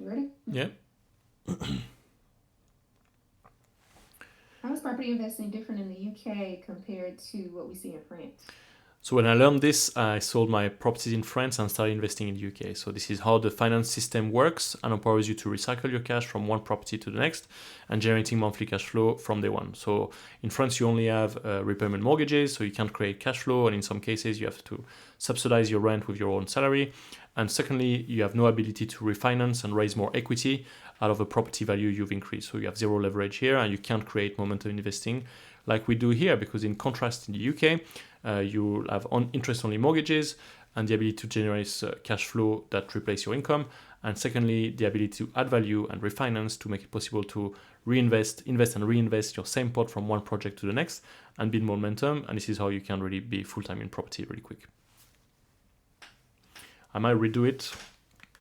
You ready? Yeah. How is property investing different in the UK compared to what we see in France? So when I learned this, I sold my properties in France and started investing in the UK. So this is how the finance system works and empowers you to recycle your cash from one property to the next and generating monthly cash flow from day one. So in France, you only have repayment mortgages, so you can't create cash flow. And in some cases, you have to subsidize your rent with your own salary. And secondly, you have no ability to refinance and raise more equity out of a property value you've increased. So you have zero leverage here and you can't create momentum investing like we do here, because in contrast in the UK, you have interest-only mortgages and the ability to generate cash flow that replace your income. And secondly, the ability to add value and refinance to make it possible to invest and reinvest your same pot from one project to the next and build momentum. And this is how you can really be full-time in property really quick. I might redo it